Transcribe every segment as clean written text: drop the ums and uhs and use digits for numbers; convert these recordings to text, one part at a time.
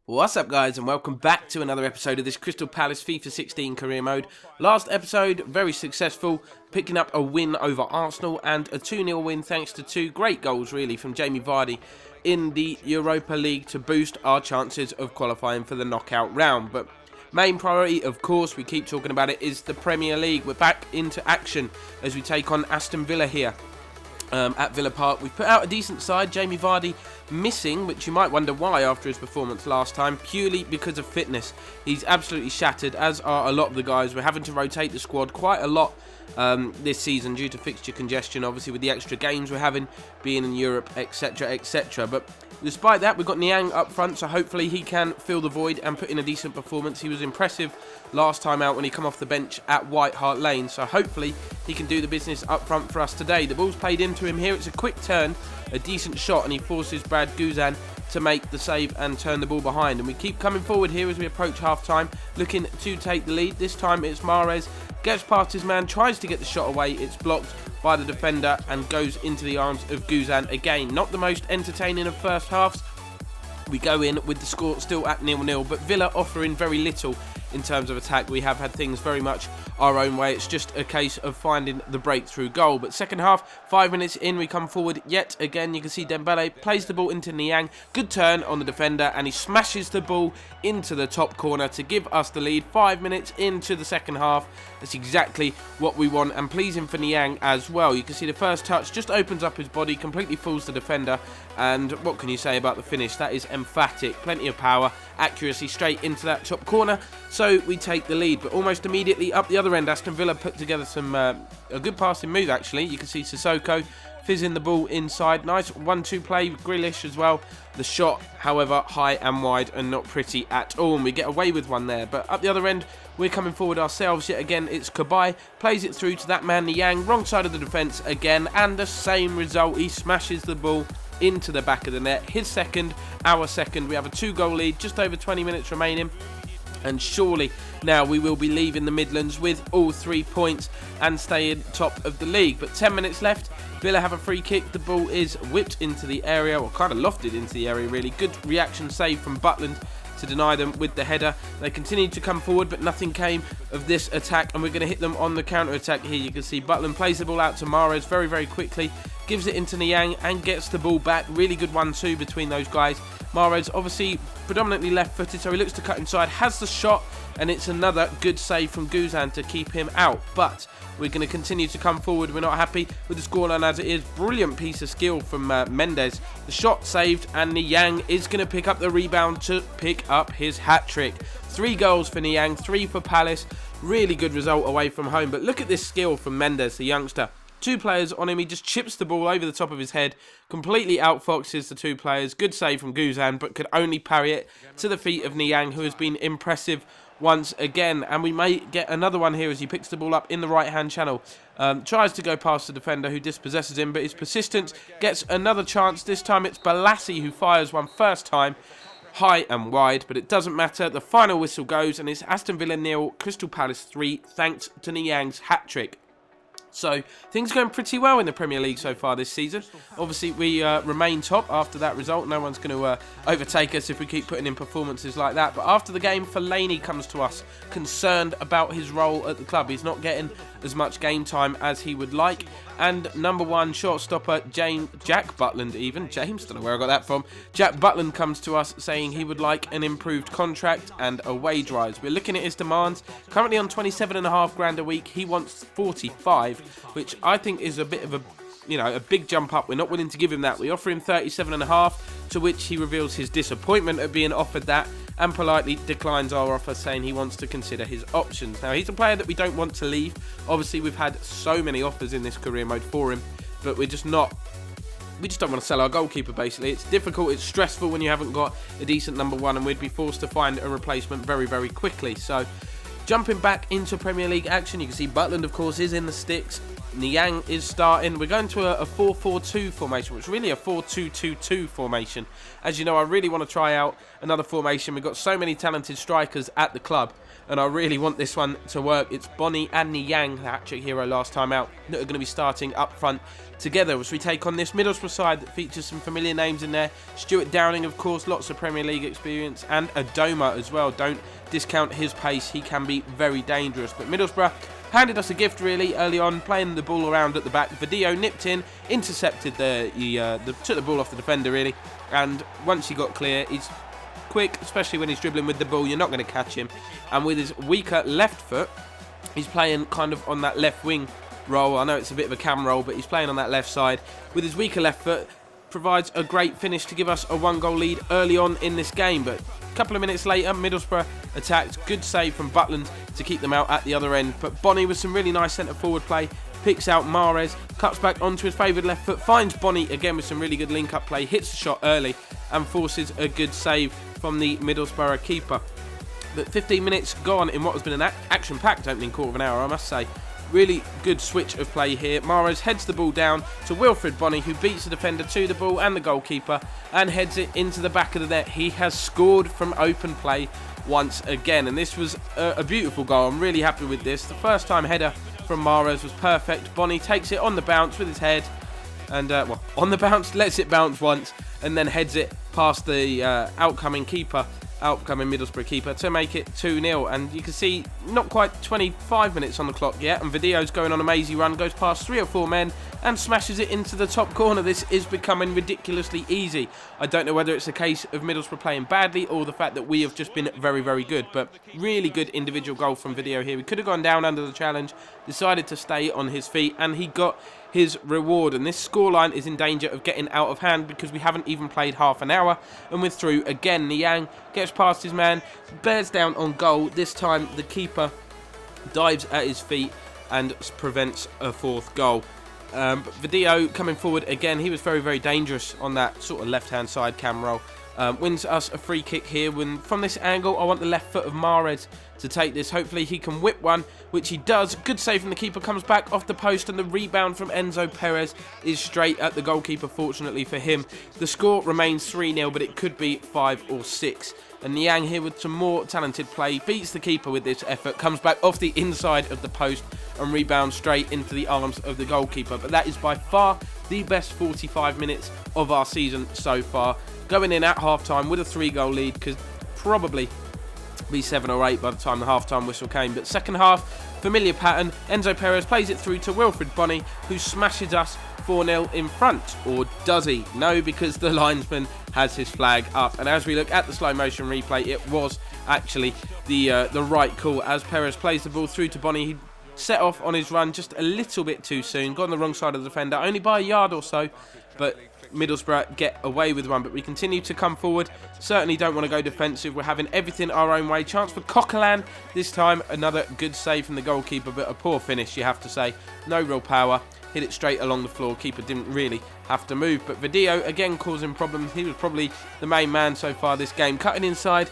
What's up guys, and welcome back to another episode of this Crystal Palace FIFA 16 career mode. Last episode, very successful, picking up a win over Arsenal and a 2-0 win thanks to two great goals really from Jamie Vardy in the Europa League to boost our chances of qualifying for the knockout round. But main priority, of course, we keep talking about it, is the Premier League. We're back into action as we take on Aston Villa here. At Villa Park. We've put out a decent side. Jamie Vardy missing, which you might wonder why after his performance last time, purely because of fitness. He's absolutely shattered, as are a lot of the guys. We're having to rotate the squad quite a lot this season due to fixture congestion, obviously with the extra games we're having, being in Europe, etc, etc. But despite that, we've got Niang up front, so hopefully he can fill the void and put in a decent performance. He was impressive last time out when he come off the bench at White Hart Lane, so hopefully he can do the business up front for us today. The ball's played into him here. It's a quick turn, a decent shot, and he forces Brad Guzan to make the save and turn the ball behind. And we keep coming forward here as we approach half-time, looking to take the lead. This time it's Mahrez, gets past his man, tries to get the shot away. It's blocked by the defender and goes into the arms of Guzan again. Not the most entertaining of first halves. We go in with the score still at 0-0, but Villa offering very little in terms of attack. We have had things very much our own way. It's just a case of finding the breakthrough goal. But second half, 5 minutes in, we come forward yet again. You can see Dembele plays the ball into Niang. Good turn on the defender, and he smashes the ball into the top corner to give us the lead. 5 minutes into the second half. That's exactly what we want, and pleasing for Niang as well. You can see the first touch just opens up his body, completely fools the defender, and what can you say about the finish? That is emphatic. Plenty of power, accuracy straight into that top corner, so we take the lead. But almost immediately up the other end, Aston Villa put together some a good passing move actually. You can see Sissoko fizzing the ball inside. Nice 1-2 play with Grealish as well. The shot, however, high and wide and not pretty at all, and we get away with one there. But up the other end, we're coming forward ourselves yet again. It's Cabaye, plays it through to that man Niang, wrong side of the defence again, and the same result. He smashes the ball into the back of the net. His second, our second. We have a 2-goal lead, just over 20 minutes remaining. And surely now we will be leaving the Midlands with all 3 points and staying top of the league. But 10 minutes left. Villa have a free kick. The ball is whipped into the area, or kind of lofted into the area really. Good reaction save from Butland to deny them with the header. They continued to come forward, but nothing came of this attack, and we're going to hit them on the counter-attack here. You can see Butland plays the ball out to Mahrez very, very quickly, gives it into Niang and gets the ball back. Really good 1-2 between those guys. Mahrez obviously predominantly left-footed, so he looks to cut inside, has the shot, and it's another good save from Guzan to keep him out. But we're going to continue to come forward. We're not happy with the scoreline as it is. Brilliant piece of skill from Mendes. The shot saved, and Niang is going to pick up the rebound to pick up his hat-trick. 3 goals for Niang, 3 for Palace. Really good result away from home. But look at this skill from Mendes, the youngster. 2 players on him. He just chips the ball over the top of his head. Completely outfoxes the 2 players. Good save from Guzan, but could only parry it to the feet of Niang, who has been impressive once again. And we may get another one here as he picks the ball up in the right-hand channel. Tries to go past the defender who dispossesses him, but his persistence gets another chance. This time it's Balassi who fires one first time. High and wide, but it doesn't matter. The final whistle goes, and it's Aston Villa 0, Crystal Palace 3, thanks to Niang's hat-trick. So things are going pretty well in the Premier League so far this season. Obviously, we remain top after that result. No one's going to overtake us if we keep putting in performances like that. But after the game, Fellaini comes to us concerned about his role at the club. He's not getting as much game time as he would like. And number 1 shortstopper, Jack Butland even. James, don't know where I got that from. Jack Butland comes to us saying he would like an improved contract and a wage rise. We're looking at his demands. Currently on 27.5 grand a week. He wants 45, which I think is a bit of a big jump up. We're not willing to give him that. We offer him 37.5, to which he reveals his disappointment at being offered that and politely declines our offer, saying he wants to consider his options. Now, he's a player that we don't want to leave. Obviously, we've had so many offers in this career mode for him, but we just don't want to sell our goalkeeper, basically. It's difficult, it's stressful when you haven't got a decent number 1, and we'd be forced to find a replacement very, very quickly. So, jumping back into Premier League action, you can see Butland, of course, is in the sticks. Niang is starting. We're going to a 4-4-2 formation, which is really a 4-2-2-2 formation. As you know, I really want to try out another formation. We've got so many talented strikers at the club, and I really want this one to work. It's Bonnie and Niang, the hat-trick hero last time out, that are going to be starting up front together as we take on this Middlesbrough side that features some familiar names in there. Stuart Downing, of course, lots of Premier League experience, and Adoma as well. Don't discount his pace, he can be very dangerous. But Middlesbrough handed us a gift really early on, playing the ball around at the back. Video nipped in, intercepted took the ball off the defender really, and once he got clear, he's quick, especially when he's dribbling with the ball, you're not going to catch him. And with his weaker left foot, he's playing kind of on that left wing role. I know it's a bit of a cam role, but he's playing on that left side. With his weaker left foot, provides a great finish to give us a 1-goal lead early on in this game. But a couple of minutes later, Middlesbrough attacked. Good save from Butland to keep them out at the other end. But Bonnie with some really nice centre-forward play, picks out Mahrez, cuts back onto his favoured left foot, finds Bonnie again with some really good link-up play, hits the shot early and forces a good save from the Middlesbrough keeper. But 15 minutes gone in what has been an action-packed opening quarter of an hour, I must say. Really good switch of play here. Mahrez heads the ball down to Wilfred Bonnie, who beats the defender to the ball and the goalkeeper and heads it into the back of the net. He has scored from open play once again, and this was a beautiful goal. I'm really happy with this. The first time header from Mahrez was perfect. Bonnie takes it on the bounce with his head and, on the bounce, lets it bounce once and then heads it past the outcoming Middlesbrough keeper to make it 2-0. And you can see not quite 25 minutes on the clock yet, and Video's going on a mazy run, goes past 3 or 4 men and smashes it into the top corner. This is becoming ridiculously easy. I don't know whether it's a case of Middlesbrough playing badly or the fact that we have just been very, very good, but really good individual goal from Video here. He could have gone down under the challenge, decided to stay on his feet, and he got his reward. And this scoreline is in danger of getting out of hand because we haven't even played half an hour and we're through again. Niang gets past his man, bears down on goal. This time the keeper dives at his feet and prevents a 4th goal. But Video coming forward again, he was very, very dangerous on that sort of left-hand side cam roll. Wins us a free kick here. When from this angle, I want the left foot of Mahrez to take this. Hopefully he can whip one, which he does. Good save from the keeper, comes back off the post, and the rebound from Enzo Perez is straight at the goalkeeper, fortunately for him. The score remains 3-0, but it could be 5 or 6. And Niang here with some more talented play, beats the keeper with this effort, comes back off the inside of the post and rebounds straight into the arms of the goalkeeper. But that is by far the best 45 minutes of our season so far. Going in at half-time with a 3-goal lead, could probably be 7 or 8 by the time the half-time whistle came. But second half, familiar pattern. Enzo Perez plays it through to Wilfred Bonnie, who smashes us 4-0 in front. Or does he? No, because the linesman has his flag up. And as we look at the slow motion replay, it was actually the right call. As Perez plays the ball through to Bonnie, he set off on his run just a little bit too soon. Got on the wrong side of the defender, only by a yard or so. But Middlesbrough get away with one, but we continue to come forward. Certainly don't want to go defensive. We're having everything our own way. Chance for Coquelin this time. Another good save from the goalkeeper, but a poor finish, you have to say. No real power. Hit it straight along the floor. Keeper didn't really have to move. But Video again causing problems. He was probably the main man so far this game. Cutting inside,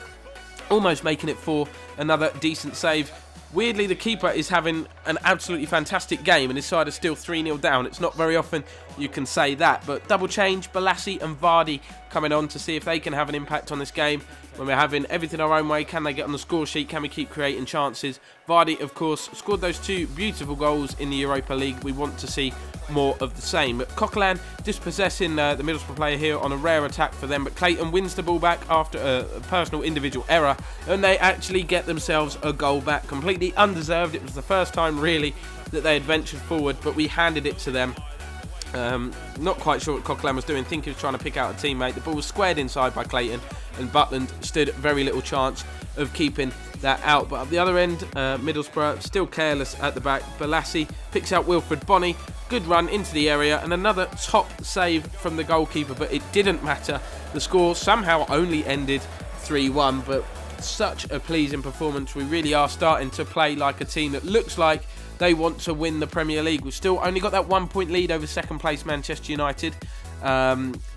almost making it 4. Another decent save. Weirdly, the keeper is having an absolutely fantastic game and his side is still 3-0 down. It's not very often you can say that. But double change, Balassi and Vardy coming on to see if they can have an impact on this game. When we're having everything our own way, can they get on the score sheet? Can we keep creating chances? Vardy, of course, scored those 2 beautiful goals in the Europa League. We want to see more of the same. But Coquelin dispossessing the Middlesbrough player here on a rare attack for them. But Clayton wins the ball back after a personal individual error. And they actually get themselves a goal back. Completely undeserved. It was the first time, really, that they had ventured forward. But we handed it to them. Not quite sure what Coquelin was doing. Think he was trying to pick out a teammate. The ball was squared inside by Clayton, and Butland stood very little chance of keeping that out. But at the other end, Middlesbrough still careless at the back. Balassi picks out Wilfred Bonnie. Good run into the area, and another top save from the goalkeeper, but it didn't matter. The score somehow only ended 3-1, but such a pleasing performance. We really are starting to play like a team that looks like they want to win the Premier League. We've still only got that 1-point lead over second place Manchester United.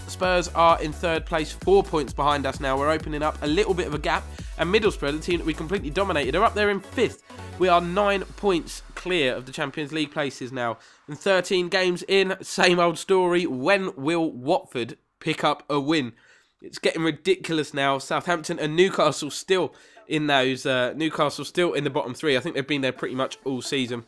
Spurs are in third place, 4 points behind us now. We're opening up a little bit of a gap. And Middlesbrough, the team that we completely dominated, are up there in 5th. We are 9 points clear of the Champions League places now. And 13 games in, same old story. When will Watford pick up a win? It's getting ridiculous now. Southampton and Newcastle still in those. Newcastle still in the bottom three. I think they've been there pretty much all season.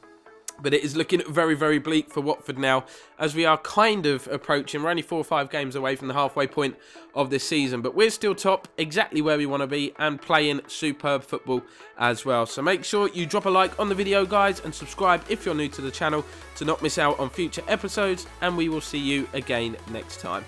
But it is looking very, very bleak for Watford now, as we are kind of approaching. We're only 4 or 5 games away from the halfway point of this season. But we're still top, exactly where we want to be, and playing superb football as well. So make sure you drop a like on the video, guys, and subscribe if you're new to the channel to not miss out on future episodes. And we will see you again next time.